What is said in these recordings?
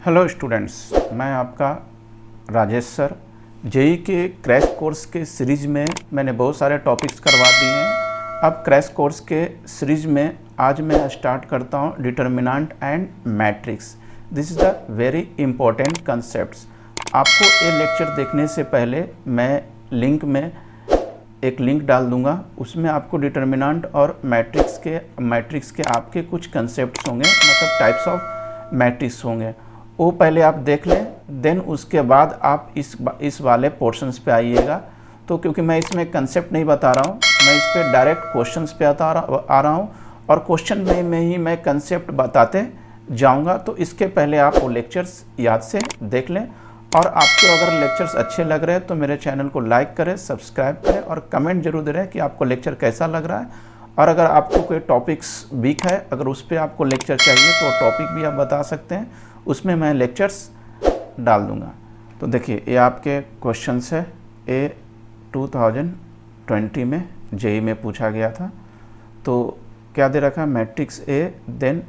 Hello students, मैं आपका Rajesh sir. JEE के क्रैश कोर्स के सीरीज़ में मैंने बहुत सारे टॉपिक्स करवा दिए हैं। अब क्रैश कोर्स के सीरीज़ में आज मैं स्टार्ट करता हूँ determinant and matrix. This is the very important concepts. आपको ये लेक्चर देखने से पहले मैं लिंक में एक लिंक डाल दूंगा, उसमें आपको डिटर्मिनेंट और मैट्रिक्स के आपके कुछ कंसेप्ट्स होंगे, मतलब टाइप्स ऑफ मैट्रिक्स होंगे, वो पहले आप देख लें। देन उसके बाद आप इस वाले पोर्शंस पे आइएगा। तो क्योंकि मैं इसमें कंसेप्ट नहीं बता रहा हूँ, मैं इस पर डायरेक्ट क्वेश्चंस पे आ रहा हूँ और क्वेश्चन में ही मैं कंसेप्ट बताते जाऊँगा। तो इसके पहले आप वो लेक्चर्स याद से देख लें। और आपको अगर लेक्चर्स अच्छे लग रहे हैं तो मेरे चैनल को लाइक करें, सब्सक्राइब करें और कमेंट जरूर दें कि आपको लेक्चर कैसा लग रहा है। और अगर आपको कोई टॉपिक्स वीक है, अगर उस पर आपको लेक्चर चाहिए तो टॉपिक भी आप बता सकते हैं, उसमें मैं लेक्चर्स डाल दूंगा। तो देखिए, ये आपके क्वेश्चंस है। ये 2020 में जेई में पूछा गया था। तो क्या दे रखा है? Matrix A, then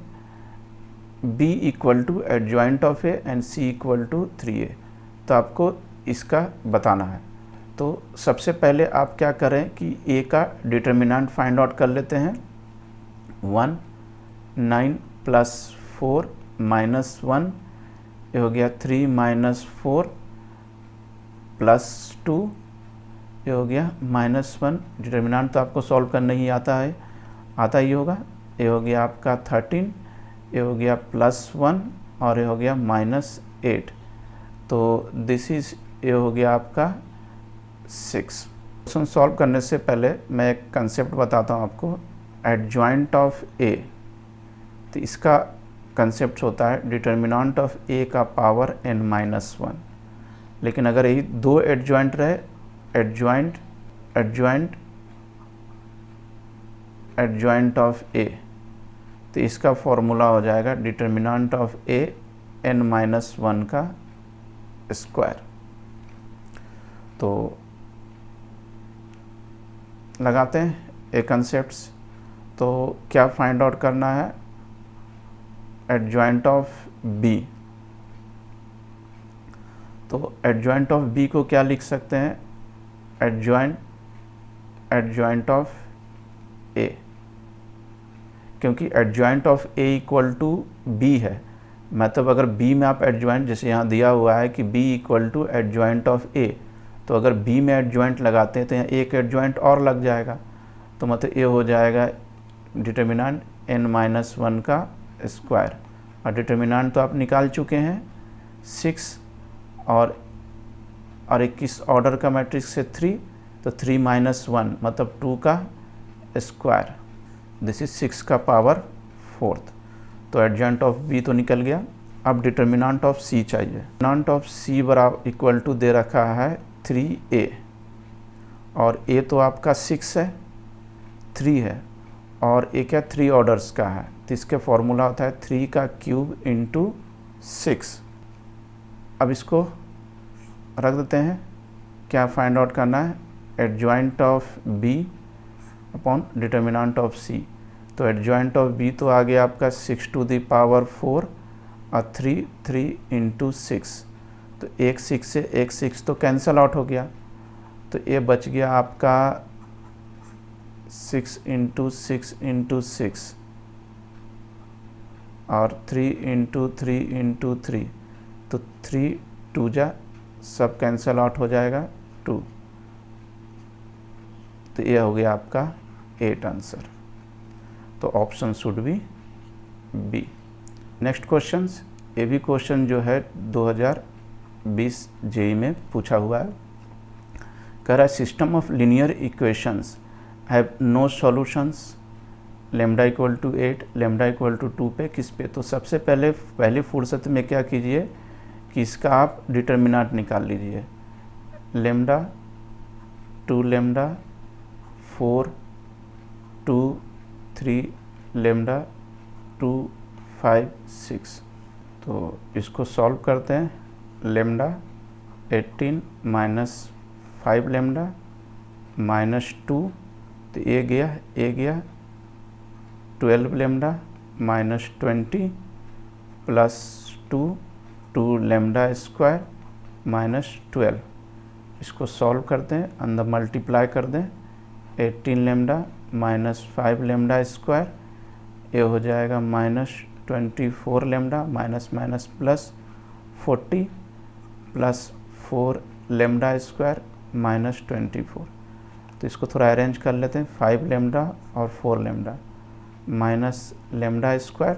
B equal to adjoint of A and C equal to 3a। तो आपको इसका बताना है। तो सबसे पहले आप क्या करें कि ए का डिटर्मिनेंट फाइंड आउट कर लेते हैं। 1 9 प्लस 4 माइनस 1, ये हो गया 3 माइनस 4 प्लस 2, ये हो गया -1। डिटर्मिनेंट तो आपको सॉल्व करना ही आता ही होगा। ये हो गया आपका 13, ये हो गया +1 और ये हो गया -8। तो दिस इज़, ये हो गया आपका 6। क्वेश्चन सॉल्व करने से पहले मैं एक कंसेप्ट बताता हूँ आपको, एडजॉइंट ऑफ ए। तो इसका कंसेप्ट होता है डिटर्मिनेंट ऑफ ए का पावर n-1। लेकिन अगर यही दो एडजॉइंट रहे, एडजॉइंट ऑफ ए, तो इसका फॉर्मूला हो जाएगा डिटर्मिनेंट ऑफ ए n-1 का स्क्वायर। तो लगाते हैं ए कंसेप्ट्स। तो क्या फाइंड आउट करना है? Adjoint of B. तो एडजॉइंट ऑफ बी को क्या लिख सकते हैं? एडजॉइंट ऑफ ए, क्योंकि adjoint of A equal to B है। मतलब अगर बी में आप एडजॉइंट, जैसे यहाँ दिया हुआ है कि B equal to adjoint of A, तो अगर बी में एडजॉइंट लगाते हैं तो यहाँ एक एडजॉइंट और लग जाएगा। तो मतलब ये हो जाएगा डिटर्मिनेंट n-1 का स्क्वायर। और डिटर्मिनेंट तो आप निकाल चुके हैं 6 और एक किस ऑर्डर का मैट्रिक्स है 3, तो 3 - 1 मतलब 2 का स्क्वायर। दिस इज 6 का पावर 4। तो एडजॉइंट ऑफ बी तो निकल गया। अब डिटर्मिनेंट ऑफ सी चाहिए। डिटर्मिनेंट ऑफ सी बराबर इक्वल टू दे रखा है 3a, और a तो आपका 6 है, 3 है, और a क्या 3 ऑर्डर्स का है। तो इसके फॉर्मूला होता है 3 का क्यूब इंटू 6। अब इसको रख देते हैं। क्या फाइंड आउट करना है? Adjoint of b upon determinant of c। तो एडजॉइंट ऑफ b तो आ गया आपका 6 टू द पावर 4 और 3 इंटू 6। तो एक 6 से एक 6 तो कैंसल आउट हो गया। तो ये बच गया आपका 6 इंटू 6 इंटू 6 और 3 इंटू 3 इंटू 3। तो 3 2 जा, सब कैंसल आउट हो जाएगा 2। तो ये हो गया आपका 8 आंसर। तो option should be B. Next question, ये भी क्वेश्चन जो है 2020 जेई में पूछा हुआ है। कह रहा है system of linear equations have no solutions, lambda equal to 8, lambda equal to 2 पे किस पे? तो सबसे पहले फुर्सत में क्या कीजिए कि इसका आप डिटर्मिनेंट निकाल लीजिए। Lambda 2 lambda 4 2 3 lambda 2 5 6। तो इसको सॉल्व करते हैं। लेमडा 18 - 5 लेमडा -2, तो ये गया 12 लेमडा -20 +2 2 लेमडा स्क्वायर माइनस 12, इसको सॉल्व करते हैं, अंदर मल्टीप्लाई कर दें, 18 लेमडा माइनस 5 लेमडा स्क्वायर, ये हो जाएगा minus 24 lambda minus minus plus 40 plus 4 lambda square minus 24। तो इसको थोड़ा अरेंज कर लेते हैं, 5 लेमडा और 4 लेमडा माइनस लेमडा स्क्वायर,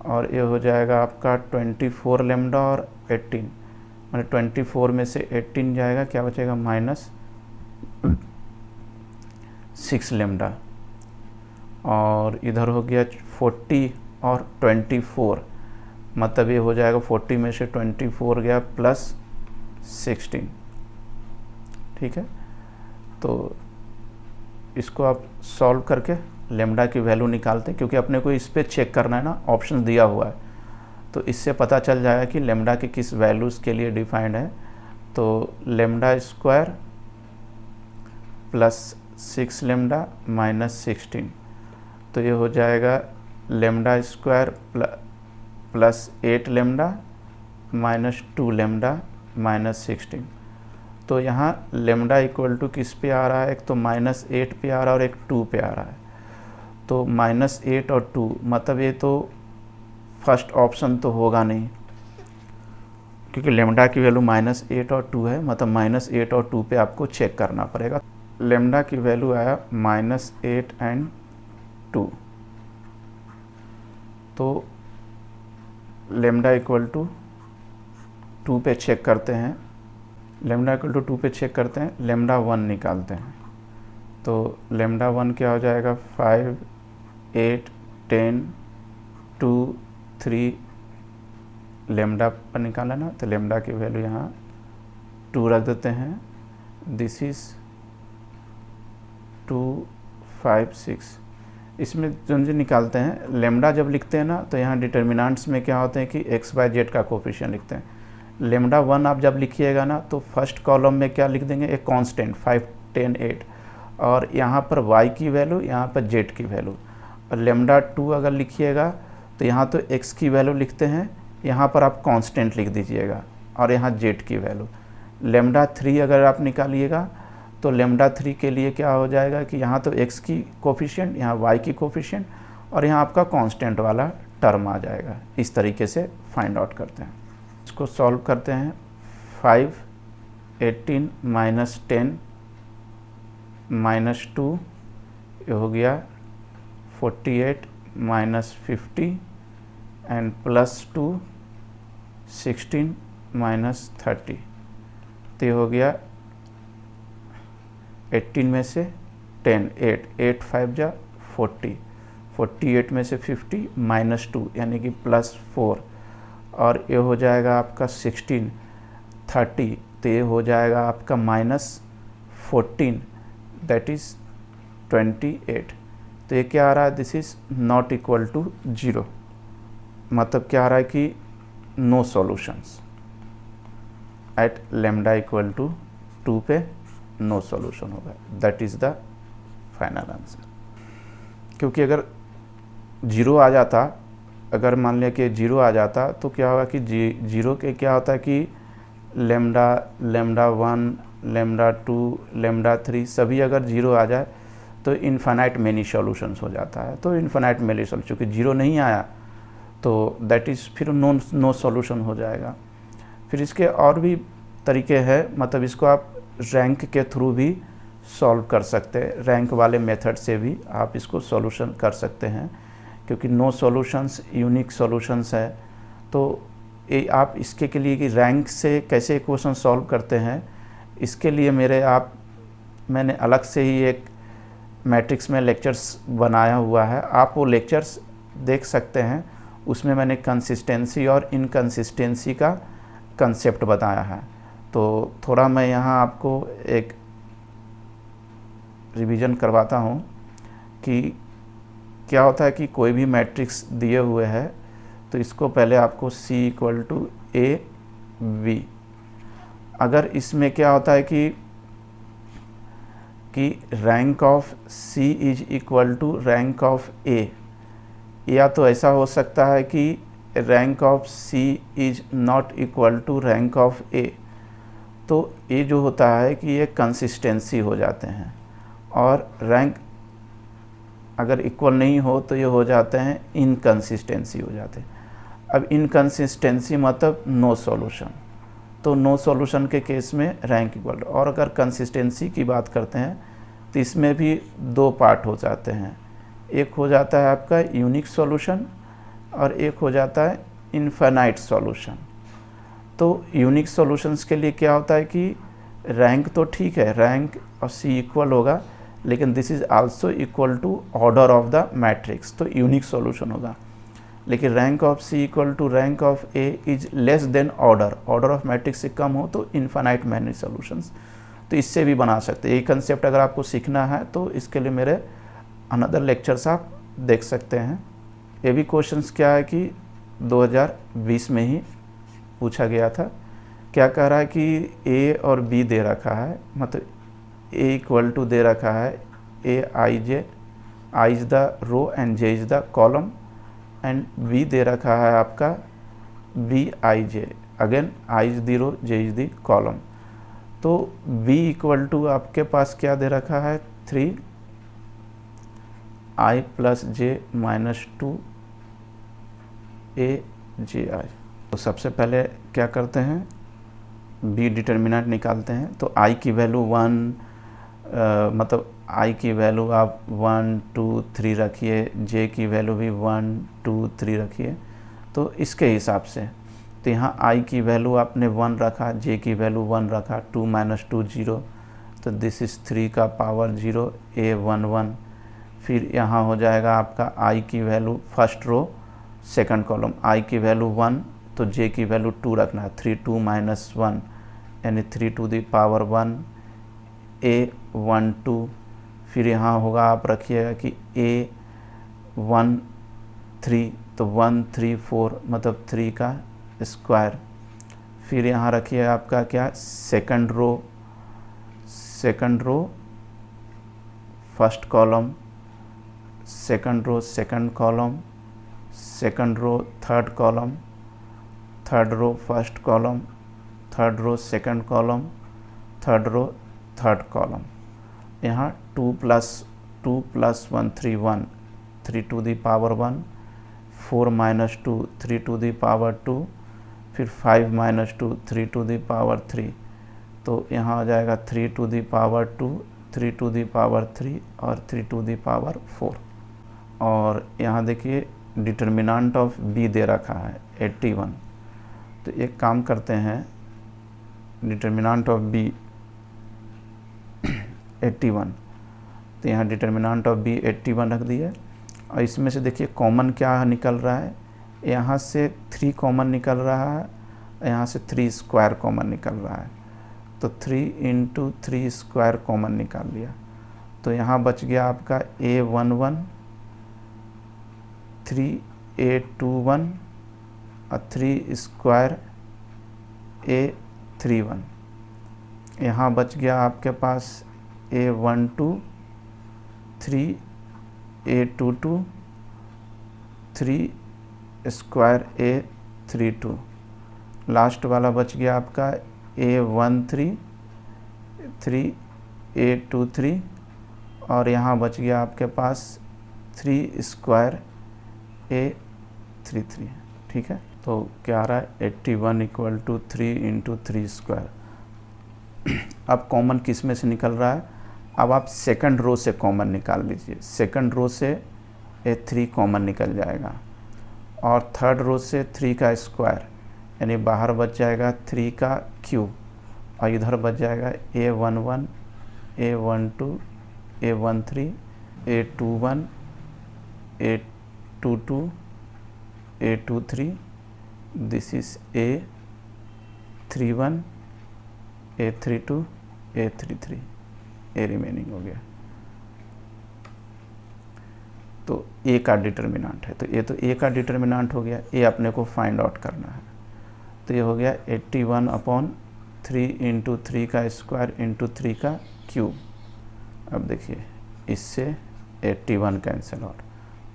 और ये हो जाएगा आपका 24 लेमडा और 18, मैंने 24 में से 18 जाएगा, क्या बचेगा माइनस 6 लेमडा, और इधर हो गया 40 और 24, मतलब ये हो जाएगा 40 में से 24 गया प्लस 16। ठीक है, तो इसको आप सॉल्व करके लेमडा की वैल्यू निकालते हैं, क्योंकि अपने को इस पे चेक करना है ना, ऑप्शन दिया हुआ है, तो इससे पता चल जाएगा कि लेमडा के किस वैल्यूज़ के लिए डिफाइंड है। तो lambda square plus 6 lambda minus 16, तो ये हो जाएगा lambda square plus 8 lambda minus 2 lambda minus 16। तो यहाँ लेमडा इक्वल टू किस पे आ रहा है, एक तो माइनस 8 पे आ रहा है और एक 2 पे आ रहा है। तो माइनस 8 और 2, मतलब ये तो फर्स्ट ऑप्शन तो होगा नहीं, क्योंकि लेमडा की वैल्यू माइनस 8 और 2 है, मतलब माइनस 8 और 2 पे आपको चेक करना पड़ेगा। लेमडा की वैल्यू आया माइनस 8 एंड 2, तो लेमडा इक्वल टू 2 पे चेक करते हैं, लेमडा इक्वल टू 2 पे चेक करते हैं, लेमडा 1 निकालते हैं। तो लेमडा 1 क्या हो जाएगा, 5 8 10 2 3 लेमडा पर निकाला ना, तो लेमडा की वैल्यू यहाँ 2 रख देते हैं, दिस इज़ 2 5 6। इसमें जो निकालते हैं, लेमडा जब लिखते हैं ना, तो यहाँ डिटर्मिनेंट्स में क्या होते हैं कि एक्स बाय जेड का कोफिशिएंट लिखते हैं। लेमडा 1 आप जब लिखिएगा ना, तो फर्स्ट कॉलम में क्या लिख देंगे, एक कांस्टेंट 5 10 8, और यहाँ पर y की वैल्यू, यहाँ पर z की वैल्यू। और लेमडा 2 अगर लिखिएगा तो यहाँ तो x की वैल्यू लिखते हैं, यहाँ पर आप कांस्टेंट लिख दीजिएगा, और यहाँ z की वैल्यू। लेमडा 3 अगर आप निकालिएगा तो लेमडा 3 के लिए क्या हो जाएगा कि यहाँ तो x की कोफिशिएंट, यहाँ y की कोफिशिएंट, और यहाँ आपका कांस्टेंट वाला टर्म आ जाएगा। इस तरीके से फाइंड आउट करते हैं, इसको सॉल्व करते हैं। 5 18 माइनस 10 माइनस 2, ये हो गया 48 माइनस 50 एंड प्लस 2 16 माइनस 30, तो ये हो गया 18 में से 10 8 8 5 जा 40, 48 में से 50 माइनस 2 यानी कि प्लस 4, और ये हो जाएगा आपका 16 30, तो ये हो जाएगा आपका माइनस 14, दैट इज़ 28। तो ये क्या आ रहा है, this is not equal to 0, मतलब क्या आ रहा है कि no solutions at lambda equal to 2 पे नो सॉल्यूशन होगा, that is the final answer. क्योंकि अगर 0 आ जाता, अगर मान लिया कि 0 आ जाता, तो क्या होगा कि 0 के क्या होता है कि लेमडा 1 लेमडा 2 लेमडा 3 सभी अगर 0 आ जाए तो इन्फानाइट मेनी सॉल्यूशंस हो जाता है। तो इन्फानाइट मेनी सॉल्यूशन, चूँकि 0 नहीं आया तो दैट इज़ फिर नो सॉल्यूशन हो जाएगा। फिर इसके और भी तरीके हैं, मतलब इसको आप रैंक के थ्रू भी सॉल्व कर सकते हैं, रैंक वाले मेथड से भी आप इसको सॉल्यूशन कर सकते हैं, क्योंकि नो सॉल्यूशंस यूनिक सॉल्यूशंस है। तो ये आप इसके के लिए कि रैंक से कैसे क्वेश्चन सॉल्व करते हैं, इसके लिए मैंने अलग से ही एक मैट्रिक्स में लेक्चर्स बनाया हुआ है, आप वो लेक्चर्स देख सकते हैं। उसमें मैंने कंसिस्टेंसी और इनकंसिस्टेंसी का कंसेप्ट बताया है। तो थोड़ा मैं यहाँ आपको एक रिवीजन करवाता हूँ कि क्या होता है कि कोई भी मैट्रिक्स दिए हुए है, तो इसको पहले आपको C equal to A B, अगर इसमें क्या होता है कि rank of C is equal to rank of A, या तो ऐसा हो सकता है कि rank of C is not equal to rank of A, तो ये जो होता है कि ये कंसिस्टेंसी हो जाते हैं, और रैंक अगर इक्वल नहीं हो तो ये हो जाते हैं इनकंसिस्टेंसी हो जाते हैं। अब इनकंसिस्टेंसी मतलब नो सॉल्यूशन, तो नो सॉल्यूशन के केस में रैंक इक्वल। और अगर कंसिस्टेंसी की बात करते हैं तो इसमें भी दो पार्ट हो जाते हैं, एक हो जाता है आपका यूनिक सॉल्यूशन और एक हो जाता है इनफाइनाइट सॉल्यूशन। तो यूनिक सॉल्यूशंस के लिए क्या होता है कि रैंक तो ठीक है, रैंक और सी इक्वल होगा, लेकिन this is also equal to order of the matrix, तो यूनिक सॉल्यूशन होगा। लेकिन rank of C equal to rank of A is less than order, order of matrix से कम हो तो इनफाइनाइट मैनी सॉल्यूशंस, तो इससे भी बना सकते हैं। ये कंसेप्ट अगर आपको सीखना है तो इसके लिए मेरे अनदर लेक्चर्स आप देख सकते हैं। ये भी क्वेश्चंस क्या है कि 2020 में ही पूछा गया था। क्या कह रहा है कि ए और बी दे रखा है, मतलब ए इक्वल टू दे रखा है A I J, I is the row and J is the column, and B दे रखा है आपका B I J, again I is the row J is the column. तो बी इक्वल टू आपके पास क्या दे रखा है 3 आई प्लस जे माइनस 2 ए जे आई। तो सबसे पहले क्या करते हैं, बी डिटर्मिनेंट निकालते हैं। तो आई की वैल्यू 1 मतलब आई की वैल्यू आप 1 2 3 रखिए, जे की वैल्यू भी 1 2 3 रखिए, तो इसके हिसाब से। तो यहाँ आई की वैल्यू आपने 1 रखा, जे की वैल्यू 1 रखा, 2 - 2 0, तो दिस इज़ 3 का पावर 0 ए 1 1। फिर यहाँ हो जाएगा आपका आई की value first row second column, I की वैल्यू 1 तो जे की वैल्यू 2 रखना है, 3 2 - 1 यानी 3 to the power 1 ए 1 2। फिर यहाँ होगा आप रखिएगा कि ए 1 3, तो 1 3 4 मतलब 3 का स्क्वायर। फिर यहाँ रखिए आपका क्या second row first column, second row second column, second row third column, third row first column, third row second column, third row third column. यहाँ 2 + 1 3 1, 3 to the power 1, 4 - 2 3 to the power 2, फिर 5 - 2 3 to the power 3, तो यहाँ आ जाएगा 3 to the power 2, 3 to the power 3 और 3 to the power 4। और यहाँ देखिए determinant of B दे रखा है 81। तो एक काम करते हैं, डिटर्मिनेंट ऑफ बी 81, तो यहाँ डिटर्मिनेंट ऑफ बी 81 रख दिए। और इसमें से देखिए कॉमन क्या निकल रहा है, यहाँ से 3 कॉमन निकल रहा है, यहाँ से 3 स्क्वायर कॉमन निकल रहा है, तो 3 × 3 स्क्वायर कॉमन निकाल लिया। तो यहाँ बच गया आपका ए 1 1, 3 ए 2 1 और 3 स्क्वायर ए 3 1। यहाँ बच गया आपके पास ए 1 2, 3 ए 2 2, 3 स्क्वायर ए 3 2। लास्ट वाला बच गया आपका ए 1 3, 3 ए 2 3 और यहाँ बच गया आपके पास 3 स्क्वायर ए 3 3। ठीक है, तो क्या आ रहा है 81 = 3 × 3 स्क्वायर। अब कॉमन किस में से निकल रहा है, अब आप सेकंड रो से कॉमन निकाल लीजिए। सेकंड रो से ए 3 कॉमन निकल जाएगा और थर्ड रो से 3 का स्क्वायर, यानी बाहर बच जाएगा 3 का क्यूब और इधर बच जाएगा ए 1 1, ए 1 2, ए 1 3, ए 2 1, ए 2 2, ए 2 3, this is a 3 1, A 3 2, A 3 3, A remaining हो गया। तो ए का डिटर्मिनेंट है, तो ये तो ए का डिटर्मिनेंट हो गया, ए अपने को फाइंड आउट करना है। तो ये हो गया 81/3 × 3 का स्क्वायर × 3 का क्यूब। अब देखिए इससे 81 कैंसिल आउट,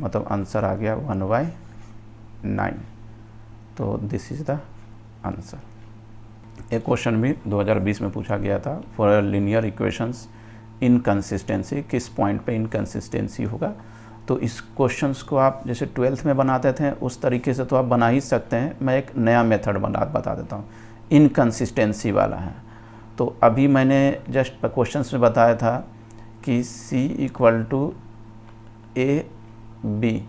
मतलब आंसर आ गया 1/9। तो दिस इज़ द आंसर। एक क्वेश्चन भी 2020 में पूछा गया था, फॉर लीनियर इक्वेशंस इनकंसिस्टेंसी, किस पॉइंट पे इनकंसिस्टेंसी होगा। तो इस क्वेश्चंस को आप जैसे 12th में बनाते थे उस तरीके से तो आप बना ही सकते हैं। मैं एक नया मेथड बता देता हूँ, इनकंसिस्टेंसी वाला है। तो अभी मैंने जस्ट क्वेश्चंस में बताया था कि C इक्वल टू AB,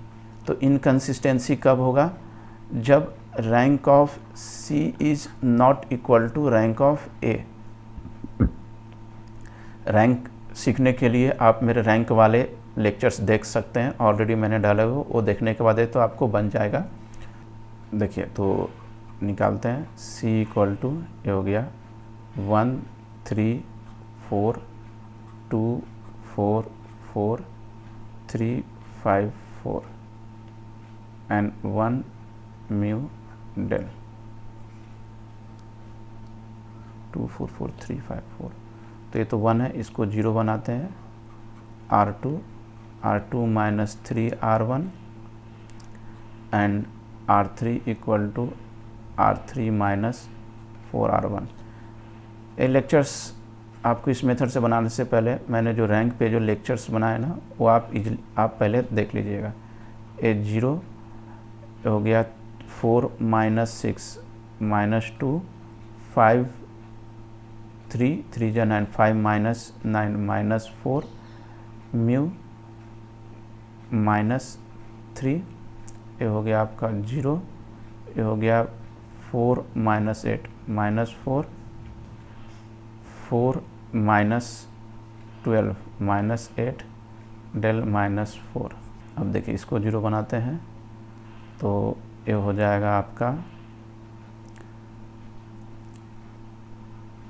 तो इनकंसिस्टेंसी कब होगा, जब rank of C is not equal to rank of A। Rank सीखने के लिए आप मेरे रैंक वाले लेक्चर्स देख सकते हैं, ऑलरेडी मैंने डाले हुए, वो देखने के बाद तो आपको बन जाएगा। देखिए तो निकालते हैं, C इक्वल टू ये हो गया 1 3 4 2 4 4 3 5 4 एंड 1 म्यू डेल 2 4 4 3 5 4। तो ये तो 1 है, इसको 0 बनाते हैं, R2 minus 3R1 and R3 equal to R3 minus 4R1। ये लेक्चर्स आपको इस मेथड से बनाने से पहले मैंने जो रैंक पे जो लेक्चर्स बनाए ना, वो आप पहले देख लीजिएगा। ये 0 हो गया, 4 माइनस 6 माइनस 2 5 3 3 जा 9 5 माइनस 9 माइनस 4 म्यू माइनस 3, ये हो गया आपका 0, ये हो गया 4 minus 8 minus 4 4 minus 12 minus 8 del minus 4। अब देखिए इसको 0 बनाते हैं तो ये हो जाएगा आपका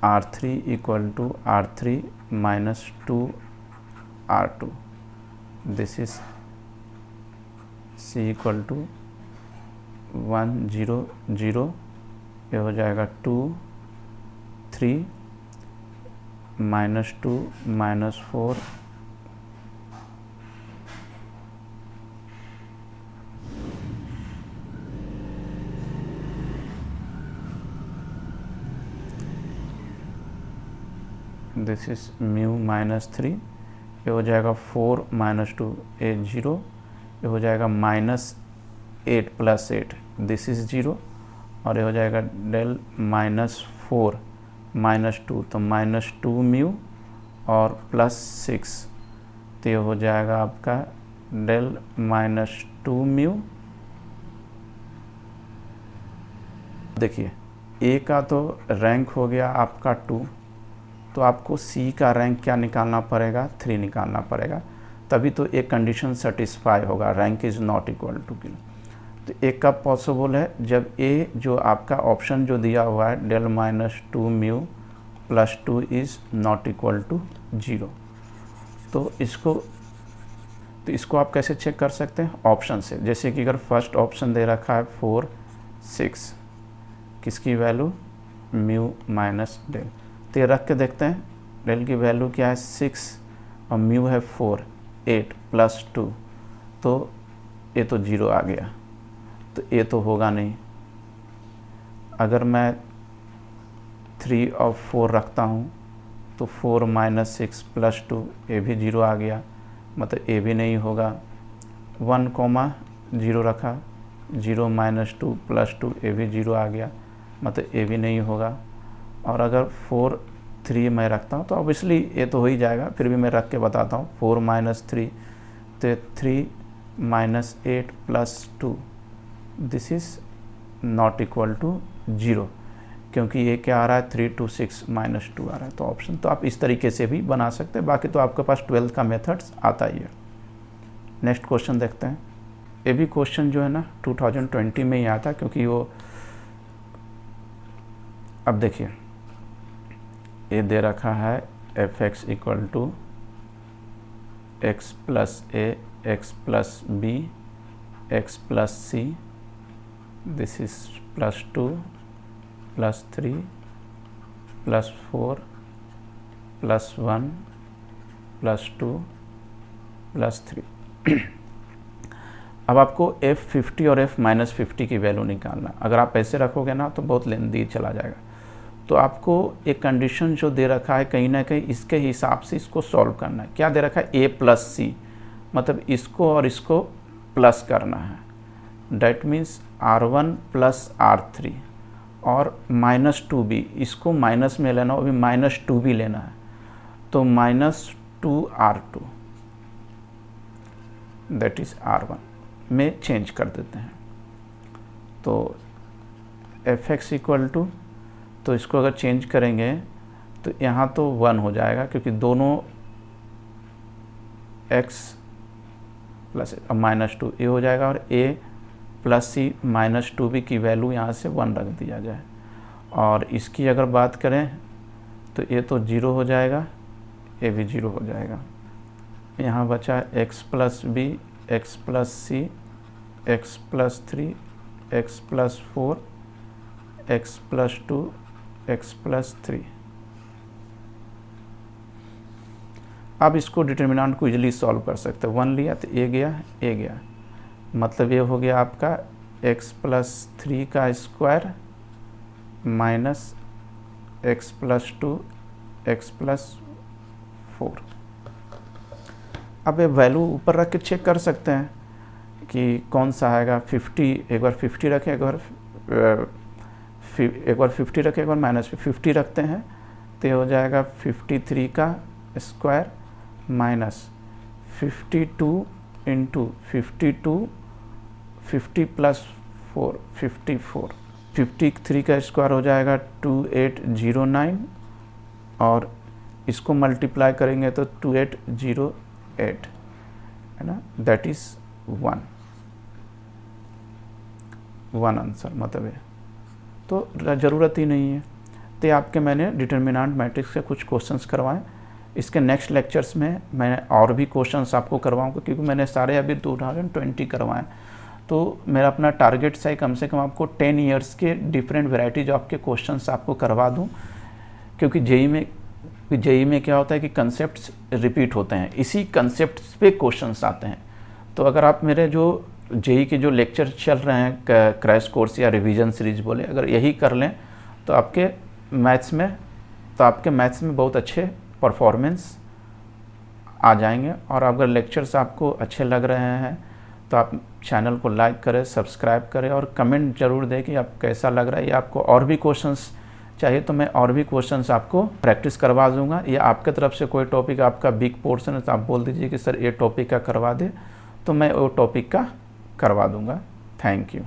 R3 equal to R3 minus 2 R2। This is C equal to 1 0 0, ये हो जाएगा 2 3 minus 2 minus 4 this is mu minus 3, ये हो जाएगा 4 माइनस 2 ये 0, ये हो जाएगा माइनस 8 प्लस 8, दिस इज 0, और ये हो जाएगा डेल माइनस 4 माइनस 2, तो माइनस 2 म्यू और प्लस 6, तो ये हो जाएगा आपका डेल माइनस 2 म्यू। देखिए A का तो रैंक हो गया आपका 2, तो आपको C का रैंक क्या निकालना पड़ेगा, 3 निकालना पड़ेगा, तभी तो एक कंडीशन सेटिस्फाई होगा, rank is not equal two kilo. तो एक कब पॉसिबल है, जब A जो आपका ऑप्शन जो दिया हुआ है del minus 2 mu plus 2 is not equal to 0। तो इसको आप कैसे चेक कर सकते हैं, ऑप्शन से। जैसे कि अगर फर्स्ट ऑप्शन दे रखा है 4 6, किसकी वैल्यू, म्यू माइनस डेल, तो ये रख के देखते हैं डेल की वैल्यू क्या है 6 और म्यू है 4 8 प्लस 2, तो ये तो 0 आ गया, तो ये तो होगा नहीं। अगर मैं 3 और 4 रखता हूँ तो 4 माइनस 6 प्लस 2, ये भी 0 आ गया, मतलब ये भी नहीं होगा। 1 कॉमा 0 रखा, 0 माइनस 2 प्लस 2, ये भी 0 आ गया, मतलब ये भी नहीं होगा। और अगर 4 3 मैं रखता हूँ तो ऑब्वियसली ये तो हो ही जाएगा, फिर भी मैं रख के बताता हूँ। 4 माइनस 3, तो 3 minus 8 plus 2, this is not equal to 0, क्योंकि ये क्या आ रहा है 3 2 6 माइनस 2 आ रहा है। तो ऑप्शन तो आप इस तरीके से भी बना सकते हैं, बाकी तो आपके पास 12th का मेथड्स आता ही है। नेक्स्ट क्वेश्चन देखते हैं। ये भी क्वेश्चन जो है ना 2020 में ही आता, क्योंकि वो, अब देखिए ये दे रखा है f(x) equal to x plus a x plus b x plus c, this is plus 2 plus 3 plus 4 plus 1 plus 2 plus 3। अब आपको F50 और F-50 की वैल्यू निकालना। अगर आप ऐसे रखोगे ना तो बहुत लेंदी चला जाएगा। तो आपको एक कंडीशन जो दे रखा है कहीं ना कहीं इसके हिसाब से इसको सॉल्व करना है। क्या दे रखा है? A + C, मतलब इसको और इसको प्लस करना है। डैट मीन्स R1 + R3 और -2B, इसको माइनस में लेना, अभी -2B लेना है, तो -2R2 दैट इज़ R1 में चेंज कर देते हैं। तो Fx इक्वल टू, तो इसको अगर चेंज करेंगे तो यहाँ तो 1 हो जाएगा क्योंकि दोनों x प्लस -2 a हो जाएगा, और a + c -2b की वैल्यू यहाँ से 1 रख दिया जाए। और इसकी अगर बात करें तो a तो 0 हो जाएगा, a भी 0 हो जाएगा। यहाँ बचा x + b, x + c, x + 3, x + 4, x + 2, x + 3। अब इसको डिटर्मिनेंट को इजीली सॉल्व कर सकते हैं। 1 लिया तो a गया, मतलब ये हो गया आपका x + 3 का स्क्वायर माइनस x + 2, x + 4। अब ये वैल्यू ऊपर रख के चेक कर सकते हैं कि कौन सा आएगा। 50, एक बार 50 रखें, एक बार 50 रखें, एक बार -50 रखते हैं, तो ये हो जाएगा 53 का स्क्वायर माइनस 52 इंटू 52, 50 + 4 54, 53 का स्क्वायर हो जाएगा 2809, और इसको मल्टीप्लाई करेंगे तो 2808, है ना, दैट इज़ 1 आंसर, मतलब है। तो ज़रूरत ही नहीं है। तो आपके मैंने डिटर्मिनेंट मैट्रिक्स से कुछ क्वेश्चंस करवाएं। इसके नेक्स्ट लेक्चर्स में मैं और भी क्वेश्चंस आपको करवाऊंगा, क्योंकि मैंने सारे अभी 2020 करवाएं। तो मेरा अपना टारगेट है कम से कम आपको 10 ईयर्स के डिफरेंट वेराइटीज ऑफ के क्वेश्चंस आपको करवा दूं, क्योंकि जेई में क्या होता है कि कंसेप्ट्स रिपीट होते हैं, इसी कंसेप्ट्स पे क्वेश्चंस आते हैं। तो अगर आप मेरे जो जेई के जो लेक्चर चल रहे हैं, क्रैश कोर्स या रिवीजन सीरीज बोले, अगर यही कर लें तो आपके मैथ्स में बहुत अच्छे परफॉर्मेंस आ जाएंगे। और अगर लेक्चर्स आपको अच्छे लग रहे हैं तो आप चैनल को लाइक करें, सब्सक्राइब करें, और कमेंट ज़रूर दें कि आप कैसा लग रहा है, या आपको और भी क्वेश्चंस चाहिए तो मैं और भी क्वेश्चंस आपको प्रैक्टिस करवा दूंगा। या आपके तरफ से कोई टॉपिक आपका बिग पोर्शन है तो आप बोल दीजिए कि सर ये टॉपिक का करवा दे, तो मैं वो टॉपिक का करवा दूंगा। Thank you.